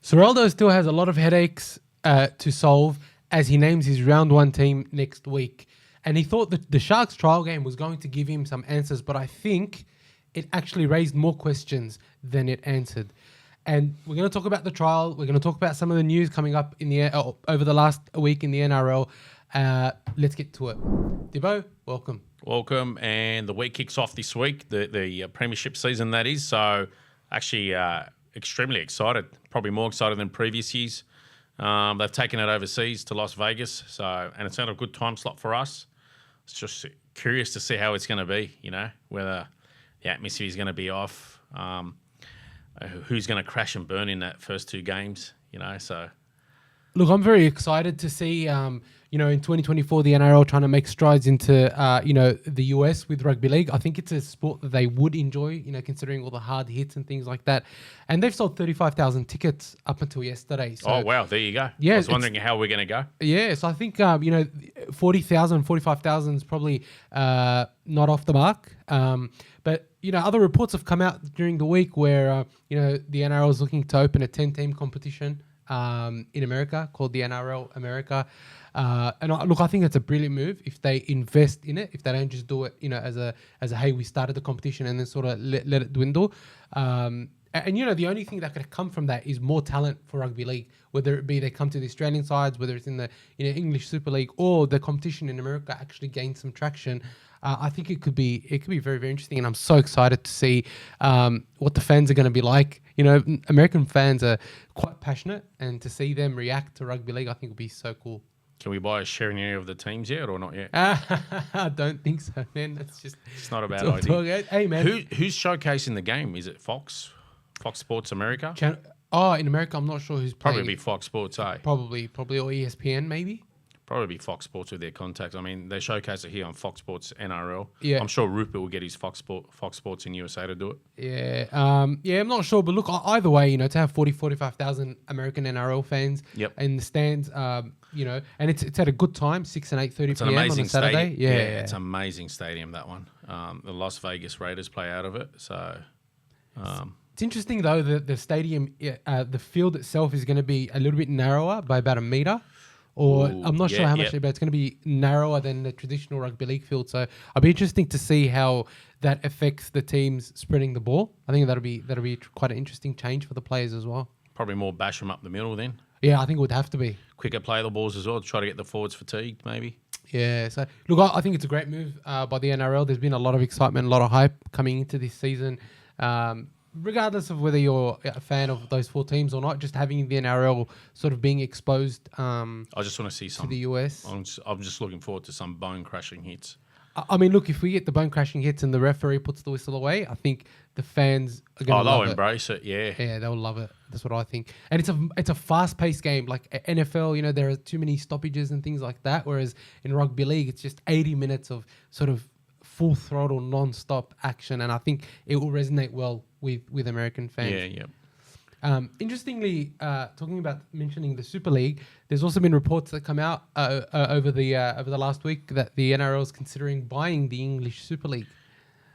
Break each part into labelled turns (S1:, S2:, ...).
S1: Seraldo still has a lot of headaches to solve as he names his round one team next week. And he thought that the Sharks trial game was going to give him some answers, but I think it actually raised more questions than it answered. And we're going to talk about the trial. We're going to talk about some of the news coming up in the over the last week in the NRL. Let's get to it. Dibbo, welcome.
S2: Welcome, and the week kicks off this week, the premiership season that is. So actually extremely excited, probably more excited than previous years. They've taken it overseas to Las Vegas, and it's not a good time slot for us. It's just curious to see how it's going to be, whether the atmosphere is going to be off, who's going to crash and burn in that first two games, so...
S1: Look, I'm very excited to see, in 2024, the NRL trying to make strides into, the US with rugby league. I think it's a sport that they would enjoy, considering all the hard hits and things like that. And they've sold 35,000 tickets up until yesterday. So,
S2: oh, wow. There you go.
S1: Yeah,
S2: I was wondering how we're going to go.
S1: Yeah, so I think, 40,000, 45,000 is probably not off the mark. But, other reports have come out during the week where, the NRL is looking to open a 10-team competition in America called the NRL America. I think it's a brilliant move if they invest in it, if they don't just do it, as a hey, we started the competition and then sort of let it dwindle. The only thing that could come from that is more talent for rugby league, whether it be they come to the Australian sides, whether it's in the English Super League, or the competition in America actually gains some traction. I think it could be very, very interesting, and I'm so excited to see what the fans are going to be like. American fans are quite passionate, and to see them react to rugby league, I think would be so cool.
S2: Can we buy a share in any of the teams yet, or not yet?
S1: I don't think so, man.
S2: It's not a bad idea.
S1: Hey, man,
S2: who's showcasing the game? Is it Fox Sports America?
S1: In America, I'm not sure who's playing.
S2: Probably be Fox Sports, eh?
S1: Probably, or ESPN, maybe.
S2: Probably be Fox Sports with their contacts. I mean, they showcase it here on Fox Sports NRL.
S1: Yeah.
S2: I'm sure Rupert will get his Fox Sports in USA to do it.
S1: Yeah. I'm not sure. But look, either way, to have 45,000 American NRL fans in the stands, and it's at a good time, 6 and 8:30 p.m. on a Saturday.
S2: Stadium.
S1: Yeah,
S2: it's an amazing stadium, that one. The Las Vegas Raiders play out of it. So...
S1: It's interesting, though, that the stadium, the field itself is going to be a little bit narrower by about a metre. Or I'm not sure how much, but it's going to be narrower than the traditional rugby league field. So it'll be interesting to see how that affects the teams spreading the ball. I think that'll be quite an interesting change for the players as well.
S2: Probably more bash them up the middle then.
S1: Yeah, I think it would have to be.
S2: Quicker play the balls as well to try to get the forwards fatigued, maybe.
S1: Yeah, so look, I think it's a great move by the NRL. There's been a lot of excitement, a lot of hype coming into this season. Regardless of whether you're a fan of those four teams or not, just having the NRL sort of being exposed
S2: I just want to see some
S1: to the US.
S2: I'm just looking forward to some bone-crushing hits.
S1: I mean, look, if we get the bone-crashing hits and the referee puts the whistle away, I think the fans are going to love it.
S2: They'll embrace it, yeah.
S1: Yeah, they'll love it. That's what I think. And it's a fast-paced game. Like NFL, there are too many stoppages and things like that, whereas in rugby league, it's just 80 minutes of sort of full throttle, non-stop action, and I think it will resonate well with American fans.
S2: Yeah.
S1: Interestingly, mentioning the Super League, there's also been reports that come out over the last week that the NRL is considering buying the English Super League.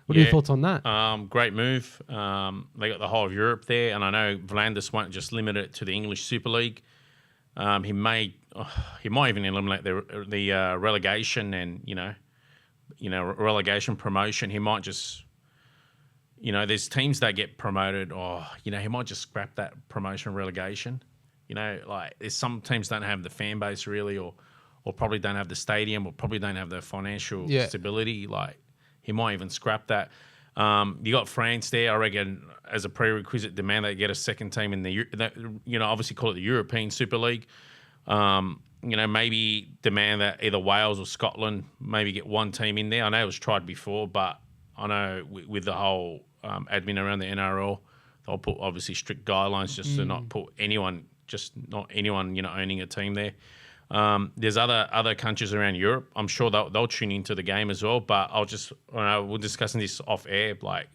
S1: What are your thoughts on that?
S2: Great move. They got the whole of Europe there, and I know Vlandis won't just limit it to the English Super League. He might even eliminate the relegation and relegation promotion. He might just. There's teams that get promoted, or, he might just scrap that promotion relegation. There's some teams don't have the fan base really, or probably don't have the stadium, or probably don't have the financial stability. He might even scrap that. You got France there, I reckon, as a prerequisite demand they get a second team in obviously call it the European Super League. Maybe demand that either Wales or Scotland maybe get one team in there. I know it was tried before, but I know with the whole admin around the NRL, they'll put obviously strict guidelines just to not put anyone owning a team there. There's other countries around Europe. I'm sure they'll tune into the game as well. But we're discussing this off air. Like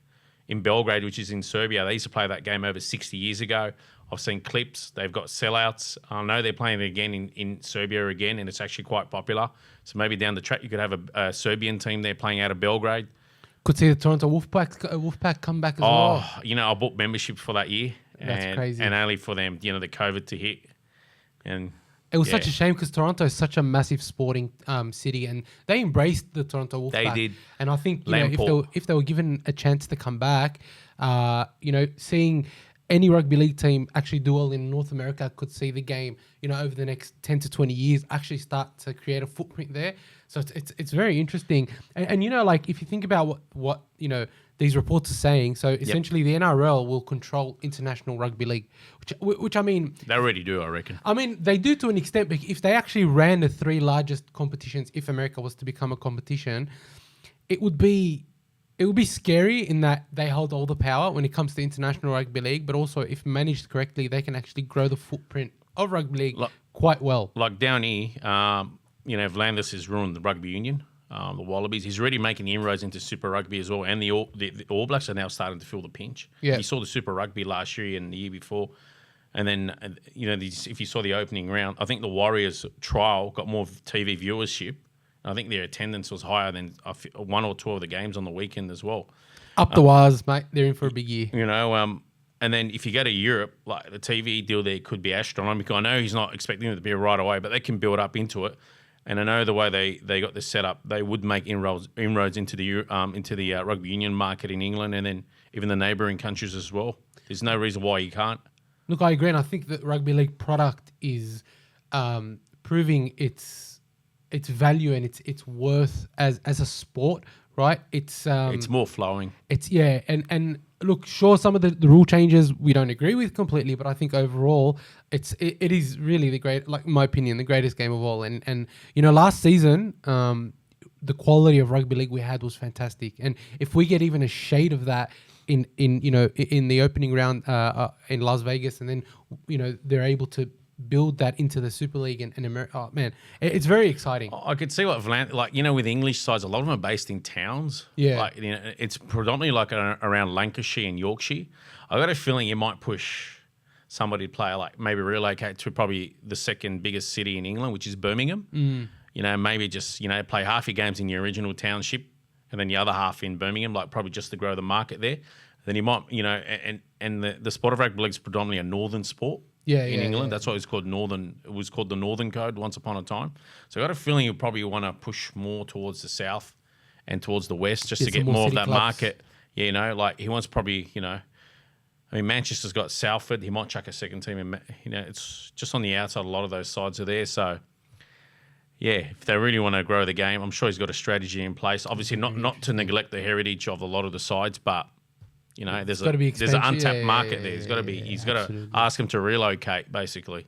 S2: in Belgrade, which is in Serbia, they used to play that game over 60 years ago. I've seen clips. They've got sellouts. I know they're playing it again in Serbia again, and it's actually quite popular. So maybe down the track you could have a Serbian team there playing out of Belgrade.
S1: Could see the Toronto Wolfpack come back as well.
S2: I bought membership for that year,
S1: That's crazy.
S2: And only for them, the COVID to hit. And
S1: it was such a shame because Toronto is such a massive sporting city, and they embraced the Toronto Wolfpack.
S2: They did.
S1: And I think
S2: Lamport.
S1: if they were given a chance to come back, seeing any rugby league team actually do well in North America could see the game, over the next 10 to 20 years actually start to create a footprint there. So it's very interesting. And if you think about what these reports are saying, so essentially the NRL will control international rugby league, which I mean...
S2: They already do, I reckon.
S1: I mean, they do to an extent, but if they actually ran the 3 largest competitions, if America was to become a competition, it would be scary in that they hold all the power when it comes to international rugby league, but also if managed correctly, they can actually grow the footprint of rugby league quite well.
S2: Like down here, Vlandis has ruined the rugby union, the Wallabies. He's already making inroads into Super Rugby as well, and the All Blacks are now starting to feel the pinch.
S1: Yeah.
S2: You saw the Super Rugby last year and the year before, and then if you saw the opening round, I think the Warriors trial got more TV viewership. I think their attendance was higher than 1 or 2 of the games on the weekend as well.
S1: Up the wires, mate. They're in for a big year.
S2: And then if you go to Europe, like the TV deal there could be astronomical. I know he's not expecting it to be right away, but they can build up into it. And I know the way they got this set up, they would make inroads into the rugby union market in England and then even the neighbouring countries as well. There's no reason why you can't.
S1: Look, I agree, and I think that rugby league product is proving its value and its worth as a sport, right? It's
S2: more flowing.
S1: And look, sure, some of the rule changes we don't agree with completely, but I think overall it is really in my opinion, the greatest game of all. And last season, the quality of rugby league we had was fantastic. And if we get even a shade of that in the opening round in Las Vegas, and then they're able to build that into the Super League and America. Oh man, it's very exciting.
S2: I could see what with English sides, a lot of them are based in towns.
S1: Yeah,
S2: it's predominantly around Lancashire and Yorkshire. I got a feeling you might push somebody to play, maybe relocate to probably the second biggest city in England, which is Birmingham. Maybe just play half your games in your original township and then the other half in Birmingham, probably just to grow the market there. Then you might, and the sport of rugby league is predominantly a northern sport. In England. That's why it was called Northern. It was called the Northern Code once upon a time. So I got a feeling you'll probably want to push more towards the south and towards the west just to get more of that market. He wants probably, Manchester's got Salford. He might chuck a second team in. It's just on the outside. A lot of those sides are there. So, if they really want to grow the game, I'm sure he's got a strategy in place. Obviously, not to neglect the heritage of a lot of the sides, but there's an untapped market there. He's got to ask him to relocate, basically.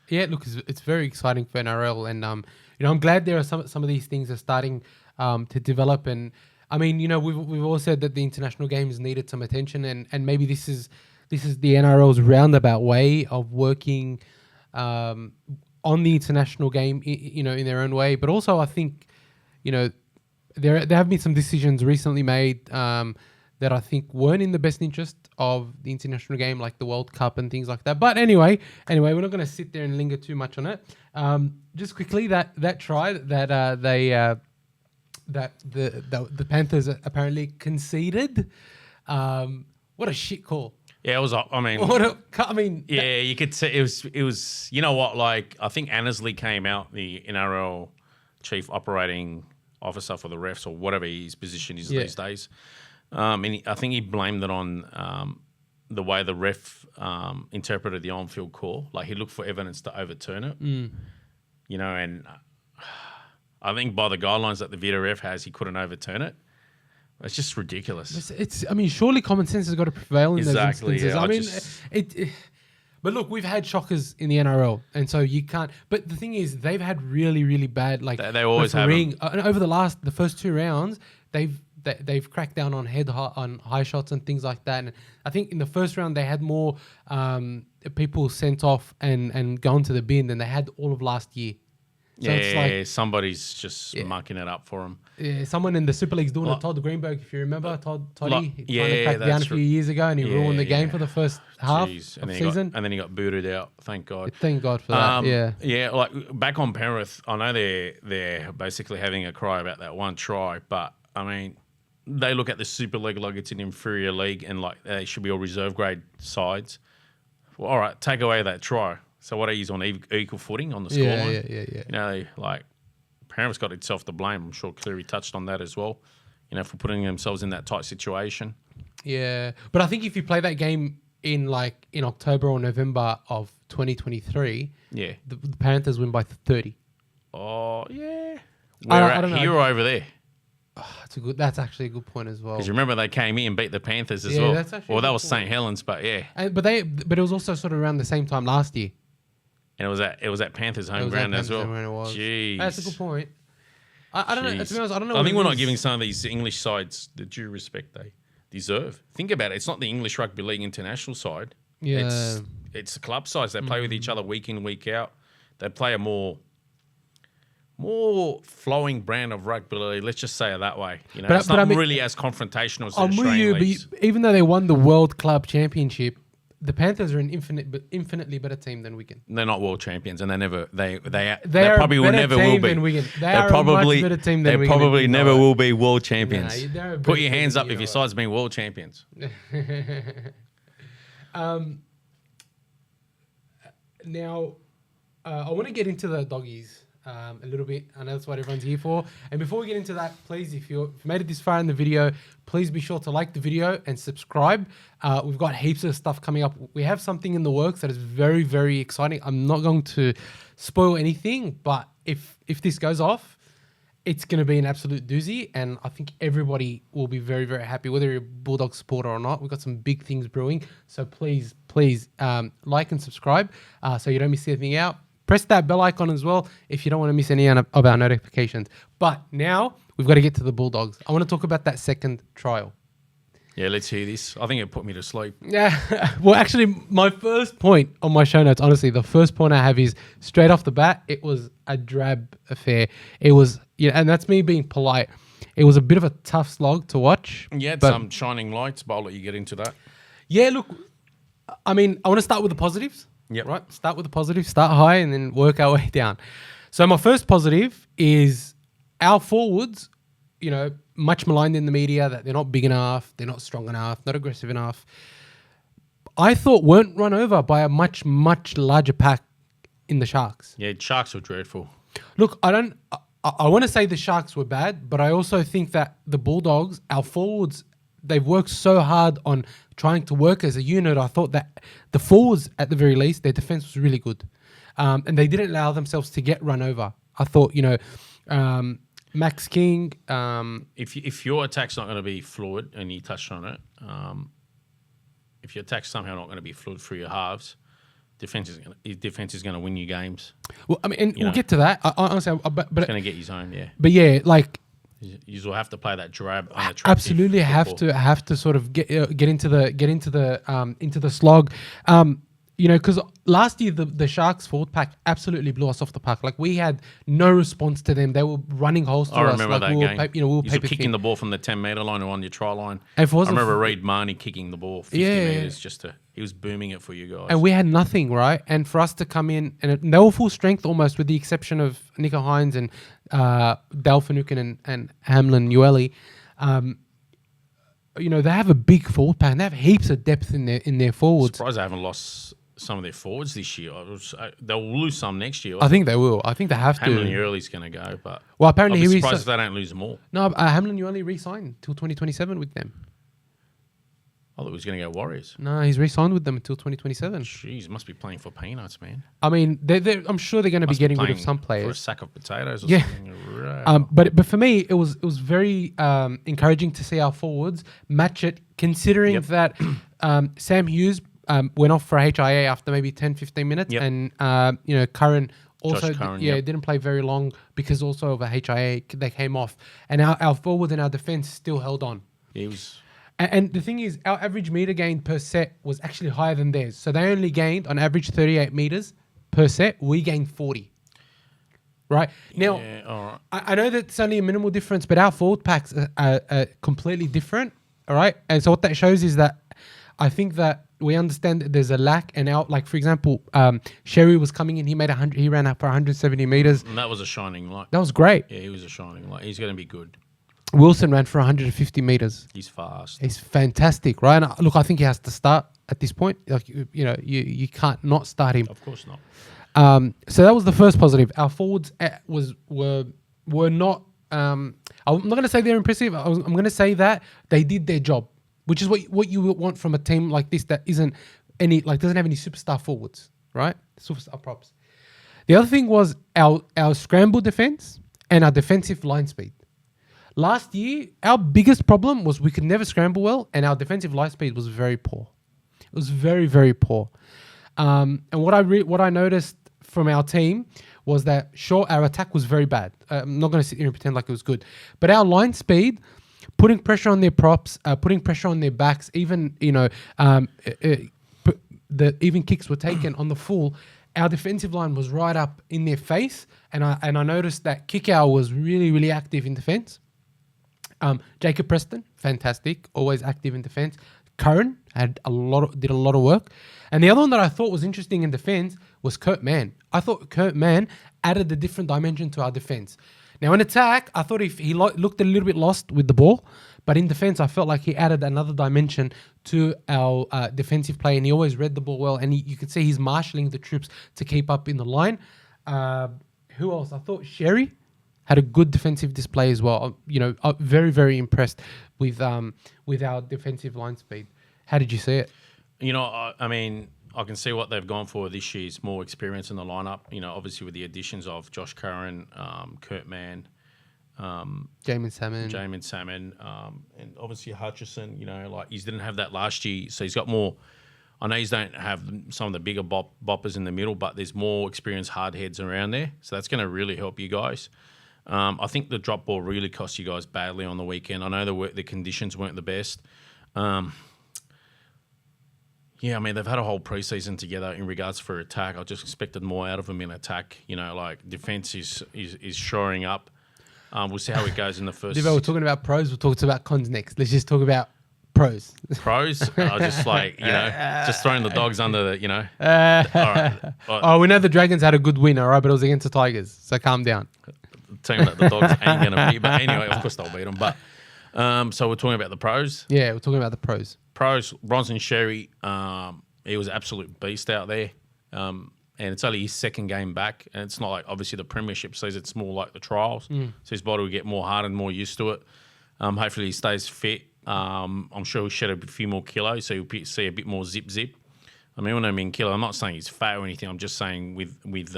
S1: Yeah, look, it's very exciting for NRL, and I'm glad there are some of these things are starting to develop. And I mean, we've all said that the international games needed some attention, and maybe this is the NRL's roundabout way of working on the international game, in their own way. But also, I think, there have been some decisions recently made that I think weren't in the best interest of the international game, like the World Cup and things like that. But anyway, we're not going to sit there and linger too much on it. Just quickly, that try that the Panthers apparently conceded. What a shit call!
S2: Yeah, it was. You could say it was. You know what? I think Annesley came out, the NRL chief operating officer for the refs or whatever his position is these days. And I think he blamed it on the way the ref interpreted the on-field call. He looked for evidence to overturn it. And I think by the guidelines that the Vita ref has, he couldn't overturn it. It's just ridiculous.
S1: Surely common sense has got to prevail in those instances.
S2: Yeah,
S1: but look, we've had shockers in the NRL, and so you can't. But the thing is, they've had really, really bad
S2: they always have
S1: over the first 2 rounds. They've cracked down on on high shots and things like that. And I think in the first round they had more people sent off and gone to the bin than they had all of last year. So
S2: somebody's just mucking it up for them.
S1: Yeah, someone in the Super League's doing it. Todd Greenberg, if you remember, Toddy, trying to crack down a few years ago, and he ruined the game for the first half of season.
S2: And then he got booted out. Thank God.
S1: Thank God for that.
S2: Yeah. Back on Penrith, I know they're basically having a cry about that one try, but I mean, they look at the Super League like it's an inferior league, and they should be all reserve grade sides. well, all right, take away that try. So what are you on equal footing on the
S1: Yeah,
S2: scoreline?
S1: yeah.
S2: You know, like Parramatta's got itself to blame. I'm sure Cleary touched on that as well. You know, for putting themselves in that tight situation.
S1: Yeah, but I think if you play that game in October or November of 2023,
S2: Yeah.
S1: the Panthers win by 30.
S2: Oh yeah.
S1: I
S2: We're
S1: don't know.
S2: here or over there.
S1: That's actually a good point as well.
S2: Because you remember they came in and beat the Panthers as
S1: Yeah,
S2: well.
S1: that's actually
S2: Well,
S1: a
S2: that
S1: good
S2: was
S1: point.
S2: St. Helens, but yeah.
S1: But it was also sort of around the same time last year.
S2: And it was at Panthers home
S1: It was
S2: ground
S1: at
S2: as well.
S1: Panthers home ground, it was.
S2: Jeez.
S1: That's a good point. I don't know. To be honest, I don't know.
S2: I
S1: what
S2: think
S1: it
S2: we're not
S1: is.
S2: giving some of these English sides the due respect they deserve. Think about it. It's not the English Rugby League international side.
S1: Yeah.
S2: It's the club sides. They play with each other week in, week out. They play a more flowing brand of rugby league. Let's just say it that way. You know, it's not really as confrontational as the
S1: I'm with
S2: Australian
S1: you,
S2: leagues.
S1: but even though they won the World Club Championship, the Panthers are an infinitely better team than Wigan.
S2: They're not world champions, and they
S1: They
S2: probably will never will be.
S1: Than Wigan. They
S2: They're
S1: are
S2: probably
S1: a much better team than
S2: they
S1: Wigan.
S2: probably never will be world champions.
S1: Nah, they're a
S2: Put
S1: better
S2: your
S1: team
S2: hands
S1: than
S2: up
S1: you
S2: if your
S1: are.
S2: side's been world champions.
S1: Now, I want to get into the doggies a little bit. I know that's what everyone's here for. And before we get into that, please, if you've made it this far in the video, please be sure to like the video and subscribe. We've got heaps of stuff coming up. We have something in the works that is very, very exciting. I'm not going to spoil anything, but if this goes off, it's going to be an absolute doozy, and I think everybody will be very, very happy, whether you're a Bulldog supporter or not. We've got some big things brewing, so please like and subscribe so you don't miss anything out. Press that bell icon as well if you don't want to miss any of our notifications. But now we've got to get to the Bulldogs. I want to talk about that second trial.
S2: Yeah, let's hear this. I think it put me to sleep.
S1: Yeah. Well, actually, my first point on my show notes, honestly, the first point I have is straight off the bat, it was a drab affair. It was, and that's me being polite. It was a bit of a tough slog to watch.
S2: You had
S1: but
S2: some shining lights, but I'll let you get into that.
S1: Yeah, look, I mean, I want to start with the positives.
S2: Yep.
S1: Right? Start with the positives, start high, and then work our way down. So my first positive is our forwards, much maligned in the media that they're not big enough, they're not strong enough, not aggressive enough. I thought weren't run over by a much, much larger pack in the Sharks.
S2: Yeah, Sharks were dreadful.
S1: Look, I want to say the Sharks were bad, but I also think that the Bulldogs, our forwards, they've worked so hard on trying to work as a unit. I thought that the forwards, at the very least, their defense was really good. And they didn't allow themselves to get run over. I thought, Max King.
S2: If your attack's not going to be fluid, and you touched on it, if your attack's somehow not going to be fluid through your halves, defense is going to win you games.
S1: Well, I mean, and we'll get to that. Honestly, but
S2: it's going to get you home, yeah.
S1: But yeah, like
S2: you will have to play that drab, unattractive
S1: absolutely
S2: football.
S1: have to sort of get into the slog. Because last year the Sharks forward pack absolutely blew us off the park. Like we had no response to them. They were running holes to us.
S2: I remember that game.
S1: We were
S2: you were kicking the ball from the 10-metre line or on your try line.
S1: I
S2: remember Reid Marnie kicking the ball 50 metres he was booming it for you guys.
S1: And we had nothing, right? And for us to come in, and they were full strength almost, with the exception of Nico Hines and Dale Finucane and Hamlin Ueli. They have a big forward pack. And they have heaps of depth in their forwards.
S2: Surprised they haven't lost some of their forwards this year. They'll lose some next year.
S1: I think they will. I think they have to.
S2: Hamlin Ueli's going to go, but
S1: apparently
S2: I'll be surprised if they don't lose them all.
S1: No, Hamlin Ueli re-signed till 2027 with them.
S2: I thought he was going to go Warriors.
S1: No, he's re-signed with them until 2027.
S2: Jeez, must be playing for peanuts, man.
S1: I mean, I'm sure they're going to be getting rid of some players.
S2: For a sack of potatoes or something.
S1: But for me, it was very encouraging to see our forwards match it, considering that Sam Hughes went off for HIA after maybe 10, 15 minutes.
S2: Yep.
S1: And, Curran also
S2: Curran,
S1: didn't play very long because also of a HIA. They came off. And our forwards and our defense still held on.
S2: Yeah, he was...
S1: And the thing is, our average meter gain per set was actually higher than theirs. So they only gained, on average, 38 meters per set. We gained 40. Right? Now,
S2: all right.
S1: I know that it's only a minimal difference, but our forward packs are completely different. All right? And so what that shows is that I think that we understand that there's a lack. And for example, Sherry was coming in. He ran up for 170 meters.
S2: And that was a shining light.
S1: That was great.
S2: Yeah, he was a shining light. He's going to be good.
S1: Wilson ran for 150 meters.
S2: He's fast.
S1: He's fantastic, right? And look, I think he has to start at this point. Like you can't not start him.
S2: Of course not.
S1: So that was the first positive. Our forwards were not. I'm not going to say they're impressive. I'm going to say that they did their job, which is what you would want from a team like this that isn't doesn't have any superstar forwards, right? Superstar props. The other thing was our scramble defense and our defensive line speed. Last year, our biggest problem was we could never scramble well, and our defensive line speed was very poor. It was very, very poor. And what I noticed from our team was that, sure, our attack was very bad. I'm not going to sit here and pretend like it was good. But our line speed, putting pressure on their props, putting pressure on their backs, even, even kicks were taken on the full. Our defensive line was right up in their face. And I noticed that Kickow was really, really active in defense. Jacob Preston, fantastic, always active in defense. Curran did a lot of work. And the other one that I thought was interesting in defense was Kurt Mann. I thought Kurt Mann added a different dimension to our defense. Now in attack, I thought he looked a little bit lost with the ball, but in defense, I felt like he added another dimension to our defensive play, and he always read the ball well. And you could see he's marshalling the troops to keep up in the line. Who else? I thought Sherry had a good defensive display as well. Very, very impressed with our defensive line speed. How did you see it?
S2: I mean, I can see what they've gone for this year's more experience in the lineup. Obviously with the additions of Josh Curran, Kurt Mann,
S1: Jamin
S2: Salmon, and obviously Hutchison. He didn't have that last year, so he's got more. I know he don't have some of the bigger boppers in the middle, but there's more experienced hard heads around there, so that's going to really help you guys. I think the drop ball really cost you guys badly on the weekend. I know the conditions weren't the best. Yeah, I mean, they've had a whole preseason together in regards for attack. I just expected more out of them in attack. Defense is shoring up. We'll see how it goes in the first.
S1: Dibbo, we're talking about pros. We'll talk about cons next. Let's just talk about pros.
S2: Pros? Just just throwing the dogs under the, All right.
S1: Oh, we know the Dragons had a good win, all right, but it was against the Tigers, so calm down.
S2: Team that the Dogs ain't going to beat. But anyway, of course they'll beat them. But so we're talking about the pros.
S1: Yeah, we're talking about the pros.
S2: Pros, Bronson Sherry, he was an absolute beast out there. And it's only his second game back. And it's not like, obviously, the premiership season. It's more like the trials. So his body will get more hardened, more used to it. Hopefully he stays fit. I'm sure he'll shed a few more kilos, so you'll see a bit more zip. I mean, when I mean kilo, I'm not saying he's fat or anything. I'm just saying with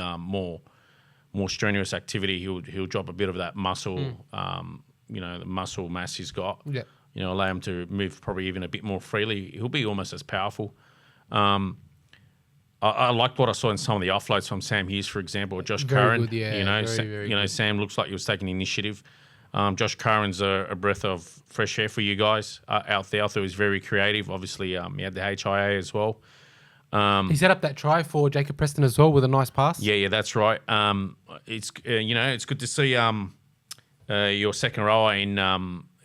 S2: more strenuous activity, he'll drop a bit of that muscle, the muscle mass he's got.
S1: Yeah.
S2: Allow him to move probably even a bit more freely. He'll be almost as powerful. I liked what I saw in some of the offloads from Sam Hughes, for example, or Josh Curran.
S1: Good, yeah. Very good.
S2: Sam looks like he was taking initiative. Josh Curran's a breath of fresh air for you guys out there. I thought he was very creative. Obviously, he had the HIA as well.
S1: He set up that try for Jacob Preston as well with a nice pass.
S2: Yeah, that's right. It's it's good to see your second rower in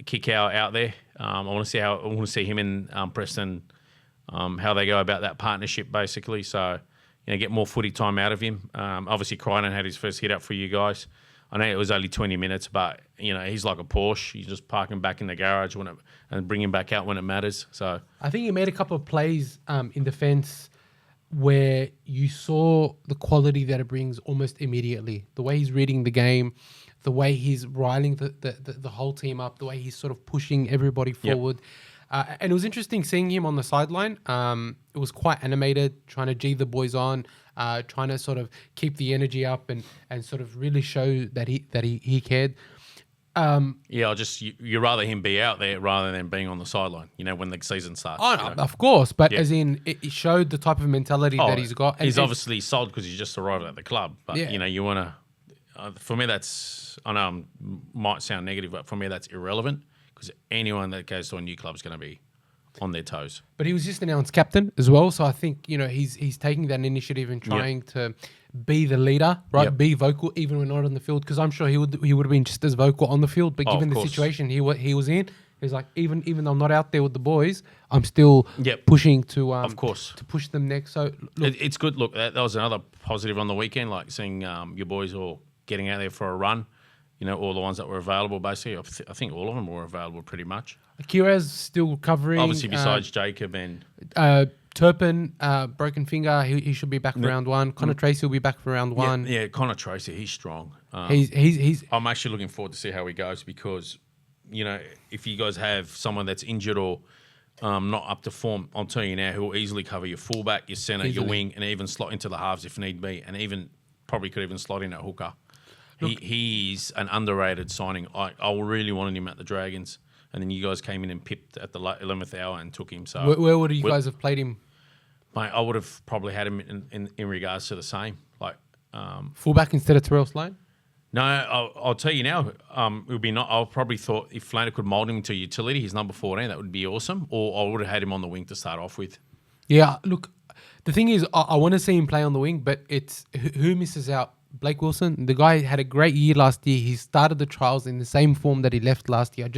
S2: Kickow out there. I want to see him and Preston, how they go about that partnership basically. So get more footy time out of him. Obviously, Crichton had his first hit up for you guys. I know it was only 20 minutes, but he's like a Porsche. You just park him back in the garage and bring him back out when it matters. So
S1: I think he made a couple of plays in defence where you saw the quality that it brings almost immediately. The way he's reading the game, the way he's riling the whole team up, the way he's sort of pushing everybody forward. Yep. And it was interesting seeing him on the sideline. It was quite animated, trying to G the boys on, trying to sort of keep the energy up and sort of really show that he cared.
S2: You'd rather him be out there rather than being on the sideline, when the season starts.
S1: Oh, no, of course. But as in, it showed the type of mentality that he's got.
S2: He's obviously sold because he's just arrived at the club. But, you want to... for me, that's... I know might sound negative, but for me, that's irrelevant because anyone that goes to a new club is going to be on their toes.
S1: But he was just announced captain as well. So I think, he's taking that initiative and trying to be the leader, right? Yep. Be vocal even when not on the field, because I'm sure he would have been just as vocal on the field. But given the situation he was in, he's like, even though I'm not out there with the boys, I'm still pushing to to push them next. So look,
S2: it's good. Look, that was another positive on the weekend, like seeing your boys all getting out there for a run. all the ones that were available, basically. I think all of them were available pretty much.
S1: Kira's still recovering.
S2: Obviously, besides Jacob and...
S1: Turpin, broken finger. He should be back for round one. Connor Tracy will be back for round one.
S2: Yeah, Connor Tracy, he's strong.
S1: He's.
S2: I'm actually looking forward to see how he goes because, if you guys have someone that's injured or not up to form, I'll tell you now, he'll easily cover your fullback, your centre, your wing, and even slot into the halves if need be, and even probably could even slot in at hooker. He's an underrated signing. I really wanted him at the Dragons, and then you guys came in and pipped at the 11th hour and took him. So
S1: where would you guys have played him?
S2: Mate, I would have probably had him in regards to the same, like
S1: fullback instead of Terrell Sloan.
S2: No, I'll tell you now. It would be not. I probably thought if Flander could mould him to utility, he's number 14, that would be awesome. Or I would have had him on the wing to start off with.
S1: Yeah, look, the thing is, I want to see him play on the wing, but it's who misses out. Blake Wilson, the guy had a great year last year. He started the trials in the same form that he left last year.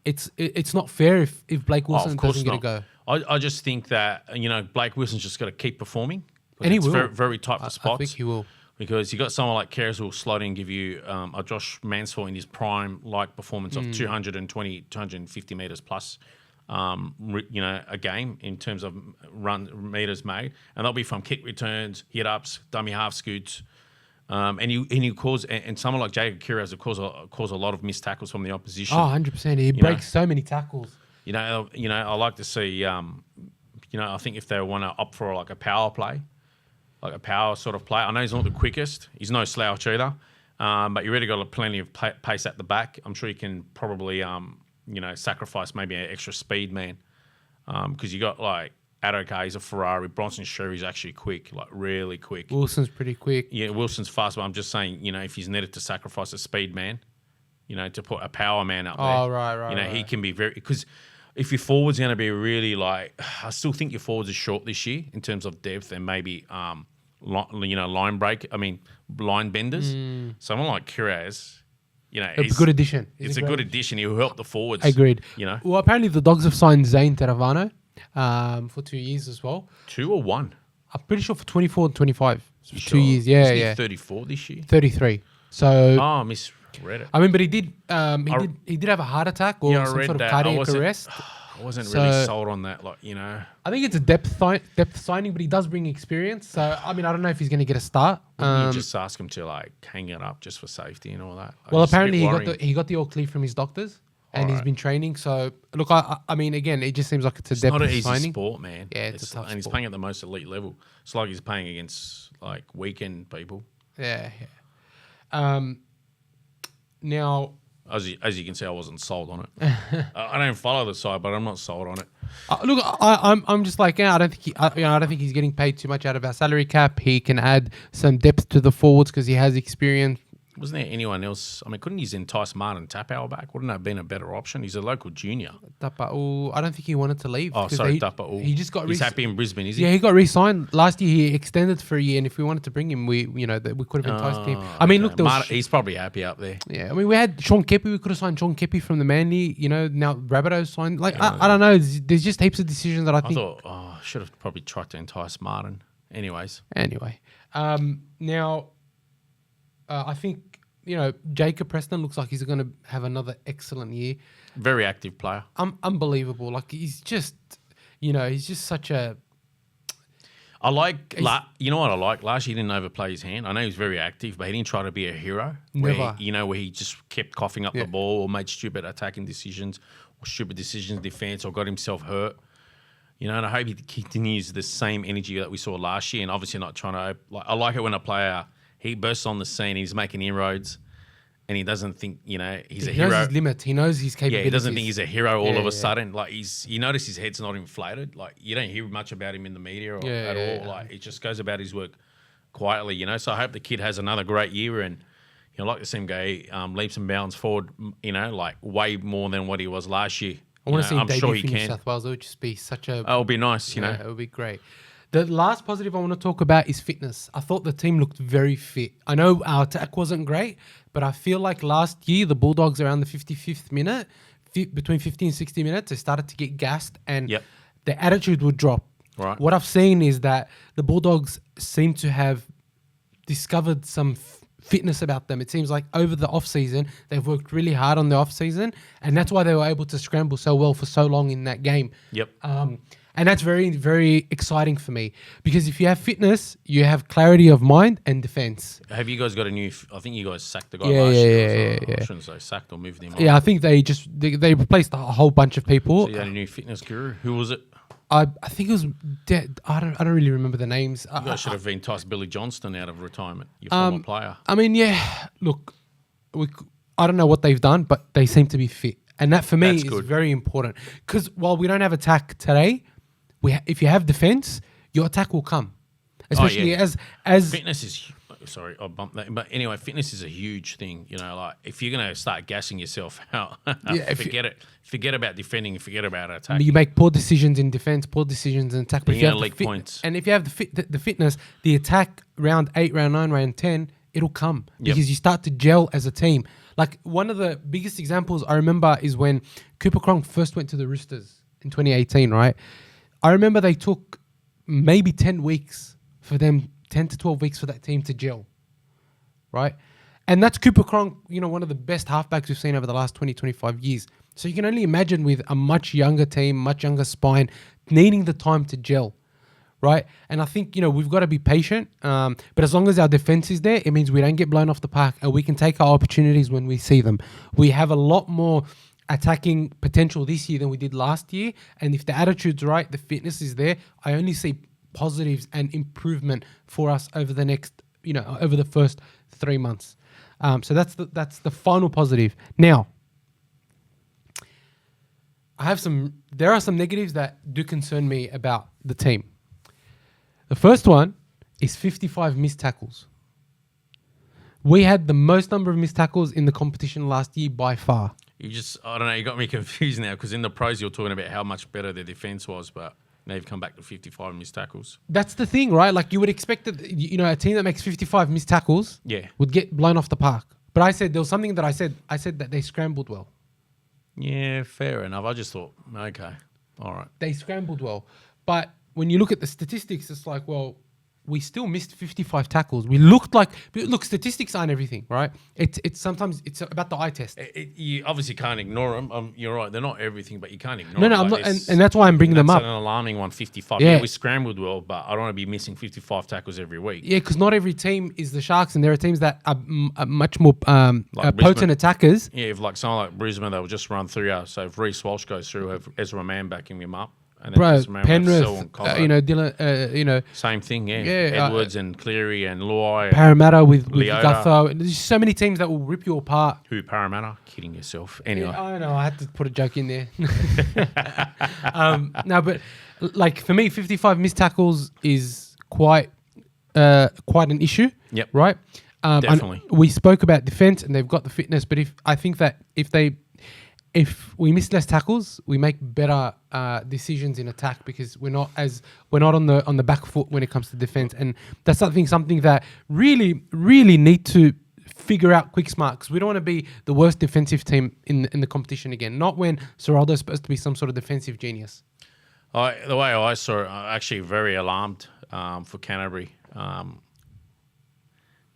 S1: It's not fair if Blake Wilson doesn't get a go.
S2: I just think that Blake Wilson's just got to keep performing.
S1: And he will.
S2: Very, very tight for spots.
S1: I think he will.
S2: Because you got someone like Keras who will slot in and give you a Josh Mansfield in his prime-like performance of 220, 250 metres plus, a game in terms of run metres made. And that'll be from kick returns, hit-ups, dummy half scoots. And you cause, and someone like Jacob Keras will cause a lot of missed tackles from the opposition.
S1: Oh, 100%. He breaks so many tackles.
S2: I like to see, I think if they want to opt for like a power play, like a power sort of play. I know he's not the quickest. He's no slouch either. But you really got plenty of pace at the back. I'm sure you can probably, sacrifice maybe an extra speed man. Because you got like Adokar, he's a Ferrari. Bronson Sherry's actually quick, like really quick.
S1: Wilson's pretty quick.
S2: Yeah, Wilson's fast, but I'm just saying, if he's needed to sacrifice a speed man, to put a power man up there.
S1: Oh, right.
S2: He can be very... Because if your forward's going to be really like... I still think your forwards are short this year in terms of depth and maybe... line benders. Someone like Keras,
S1: a good addition.
S2: It's a good addition. He'll help the forwards.
S1: Agreed. Well, apparently the Dogs have signed Zane Teravano for 2 years as well.
S2: 2 or 1?
S1: I'm pretty sure for 24 and 25. So for
S2: sure?
S1: 2 years. Yeah,
S2: Isn't
S1: yeah.
S2: He 34 this year.
S1: 33. So.
S2: Oh, misread it.
S1: I mean, but he did have a heart attack or some sort of cardiac arrest.
S2: I wasn't really sold on that,
S1: I think it's a depth signing, but he does bring experience. So, I mean, I don't know if he's going to get a start.
S2: You just ask him to, hang it up just for safety and all that.
S1: Well, apparently he got the all clear from his doctors, and he's been training. So, look, I mean, again, it just seems like it's a depth signing.
S2: It's not an easy sport, man.
S1: Yeah, it's a tough sport.
S2: And he's playing at the most elite level. It's like he's playing against, weekend people.
S1: Yeah. Now...
S2: As you can see, I wasn't sold on it. I don't follow the side, but I'm not sold on it.
S1: Look, I'm just I don't think he's getting paid too much out of our salary cap. He can add some depth to the forwards because he has experience.
S2: Wasn't there anyone else? I mean, couldn't he entice Martin Tapau back? Wouldn't that have been a better option? He's a local junior.
S1: Tapau, I don't think he wanted to leave.
S2: Oh, sorry, Tapau.
S1: He just got.
S2: He's happy in Brisbane, is he?
S1: Yeah, he got re-signed last year. He extended for a year, and if we wanted to bring him, we could have enticed him. I mean, look,
S2: he's probably happy up there.
S1: Yeah, I mean, we had Sean Kepi. We could have signed Sean Kepi from the Manly. Now Rabbitohs signed. I don't know. There's just heaps of decisions that I think.
S2: I should have probably tried to entice Martin. Anyway,
S1: now I think. Jacob Preston looks like he's going to have another excellent year.
S2: Very active player.
S1: Unbelievable. He's just, he's just such a...
S2: I like... you know what I like? Last year he didn't overplay his hand. I know he was very active, but he didn't try to be a hero.
S1: Never.
S2: Where he just kept coughing up the ball or made stupid attacking decisions or stupid decisions in defence or got himself hurt. And I hope he continues the same energy that we saw last year and obviously not trying to... I like it when a player... He bursts on the scene. He's making inroads, and he doesn't think he's a hero. He knows
S1: his limits. He knows his capabilities.
S2: Yeah, he doesn't think he's a hero all of a sudden. You notice his head's not inflated. You don't hear much about him in the media at all. He just goes about his work quietly. So I hope the kid has another great year, and I'd like to see him go leaps and bounds forward. Way more than what he was last year.
S1: I want to see him debut for New South Wales. It would just be such a.
S2: It would be nice.
S1: It would be great. The last positive I want to talk about is fitness. I thought the team looked very fit. I know our attack wasn't great, but I feel like last year, the Bulldogs around the 55th minute, between 50 and 60 minutes, they started to get gassed and their attitude would drop.
S2: Right.
S1: What I've seen is that the Bulldogs seem to have discovered some fitness about them. It seems like over the off season they've worked really hard on the off season, and that's why they were able to scramble so well for so long in that game.
S2: Yep.
S1: And that's very, very exciting for me, because if you have fitness, you have clarity of mind and defense.
S2: Have you guys got a new? I think you guys sacked the guy
S1: Yeah,
S2: last
S1: yeah,
S2: year.
S1: yeah.
S2: I shouldn't say sacked or moved him.
S1: Yeah, I think they replaced a whole bunch of people.
S2: So you had a new fitness guru. Who was it?
S1: I think it was dead. I don't really remember the names.
S2: You guys should have enticed Billy Johnston out of retirement. Your former player.
S1: I mean, yeah. Look, I don't know what they've done, but they seem to be fit, and that for me
S2: That's
S1: is
S2: good.
S1: very important. Because while we don't have attack today, if you have defense, your attack will come. Especially as
S2: Fitness is. Sorry, I bumped that. But anyway, fitness is a huge thing. You know, like if you're going to start gassing yourself out, forget it. Forget about defending. Forget about attacking.
S1: you make poor decisions in defense, poor decisions in attack. But
S2: You're
S1: if you
S2: gonna
S1: have
S2: leak points.
S1: and if you have the fitness, the attack round 8, round 9, round 10, it'll come because you start to gel as a team. Like one of the biggest examples I remember is when Cooper Cronk first went to the Roosters in 2018. Right, I remember they took maybe 10 weeks for them. 10 to 12 weeks for that team to gel, right? And that's Cooper Cronk, one of the best halfbacks we've seen over the last 20, 25 years. So you can only imagine with a much younger team, much younger spine, needing the time to gel, right? And I think, we've got to be patient. But as long as our defense is there, it means we don't get blown off the park and we can take our opportunities when we see them. We have a lot more attacking potential this year than we did last year. And if the attitude's right, the fitness is there, I only see positives and improvement for us over the next, over the first 3 months. So that's the final positive. Now, there are some negatives that do concern me about the team. The first one is 55 missed tackles. We had the most number of missed tackles in the competition last year by far.
S2: I don't know, you got me confused now because in the pros you're talking about how much better their defense was, but now you've come back to 55 missed tackles.
S1: That's the thing, right? Like you would expect that, a team that makes 55 missed tackles would get blown off the park. But I said, there was something that I said that they scrambled well.
S2: Yeah, fair enough. I just thought, okay, all right.
S1: They scrambled well. But when you look at the statistics, it's like, well, we still missed 55 tackles. Look, statistics aren't everything, right? It's sometimes it's about the eye test.
S2: You obviously can't ignore them. You're right. They're not everything, but you can't ignore them.
S1: No, I'm not, and that's why I'm bringing them up.
S2: That's an alarming one, 55.
S1: Yeah.
S2: We scrambled well, but I don't want to be missing 55 tackles every week.
S1: Yeah, because not every team is the Sharks, and there are teams that are much more potent
S2: Brisbane.
S1: Attackers.
S2: Yeah, if like someone like Brisbane, they'll just run through us. So if Reece Walsh goes through, have Ezra Mann backing him up. And
S1: Bro,
S2: then
S1: Penrith,
S2: Dylan,
S1: Dylan,
S2: same thing, yeah.
S1: Yeah,
S2: Edwards and Cleary and Luai.
S1: Parramatta with
S2: Leota.
S1: Gutho. There's so many teams that will rip you apart.
S2: Who, Parramatta? Kidding yourself. Anyway.
S1: Yeah, I know. I had to put a joke in there. No, but like for me, 55 missed tackles is quite an issue.
S2: Yep.
S1: Right.
S2: Definitely.
S1: We spoke about defense, and they've got the fitness. But if we miss less tackles, we make better decisions in attack because we're not on the back foot when it comes to defense, and that's something that really need to figure out quick smart, because we don't want to be the worst defensive team in the competition again. Not when Serraldo's supposed to be some sort of defensive genius.
S2: The way I saw it, I'm actually very alarmed for Canterbury. The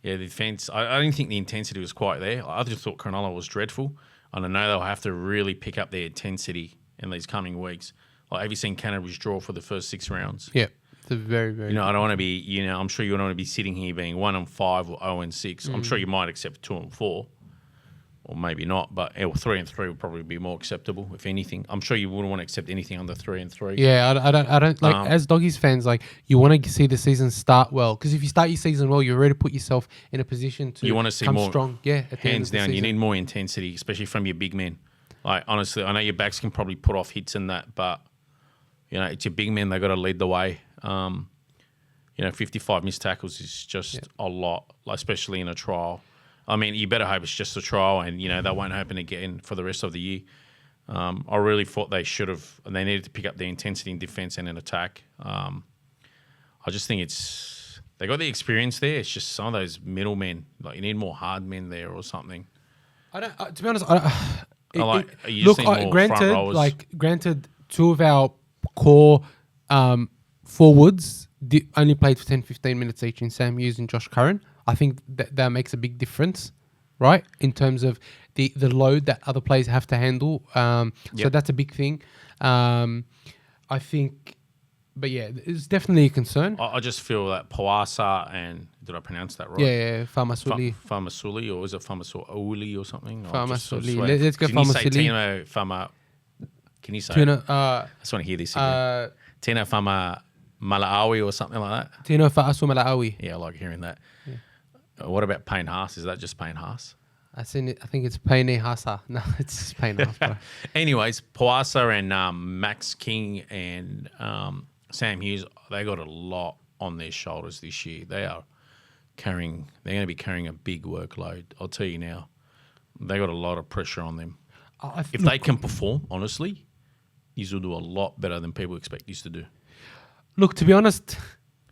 S2: defense. I didn't think the intensity was quite there. I just thought Cronulla was dreadful. And I know they'll have to really pick up their intensity in these coming weeks. Like, have you seen Canterbury's draw for the first 6 rounds?
S1: Yeah, it's a very, very.
S2: I don't want to be. I'm sure you don't want to be sitting here being 1-5 or 0-6. I'm sure you might accept 2-4, or maybe not. But 3-3 would probably be more acceptable, if anything. I'm sure you wouldn't want to accept anything under 3-3.
S1: Yeah, I don't like as Doggies fans. Like, you want to see the season start well, because if you start your season well, you've already put yourself in a position to
S2: you want to see
S1: come
S2: more
S1: strong. Yeah, at the
S2: hands
S1: end of the
S2: down. You
S1: season.
S2: need more intensity, especially from your big men. Like, honestly, I know your backs can probably put off hits and that, but it's your big men. They got to lead the way. 55 missed tackles is just a lot, like, especially in a trial. I mean, you better hope it's just a trial, and that won't happen again for the rest of the year. I really thought they should have, and they needed to pick up the intensity in defense and in attack. I just think they got the experience there. It's just some of those middle men, like, you need more hard men there or something.
S1: I don't. To be honest, granted, 2 of our core forwards only played for 10-15 minutes each in Sam Hughes and Josh Curran. I think that makes a big difference, right? In terms of the load that other players have to handle. So that's a big thing. I think, but yeah, it's definitely a concern.
S2: I just feel that Pawasa and, did I pronounce that right?
S1: Yeah, Famasuli.
S2: Famasuli, or is it Famasuli or something?
S1: Famasuli. Let's go
S2: Can you say
S1: Famasuli.
S2: Tino Fama? Can you say
S1: Tino,
S2: it? I just want to hear this again. Tino Fama Malaawi or something like that?
S1: Tino Fa'asu Malaawi.
S2: Yeah, I like hearing that. Yeah. What about Payne Haas? Is that just Payne Haas?
S1: I think it's Payne Hasa. No, it's just Payne Haas, bro.
S2: Anyways, Pawasa and Max King and Sam Hughes, they got a lot on their shoulders this year. They're going to be carrying a big workload. I'll tell you now. They got a lot of pressure on them. If they can perform, honestly, these will do a lot better than people expect these to do.
S1: Look, to be honest,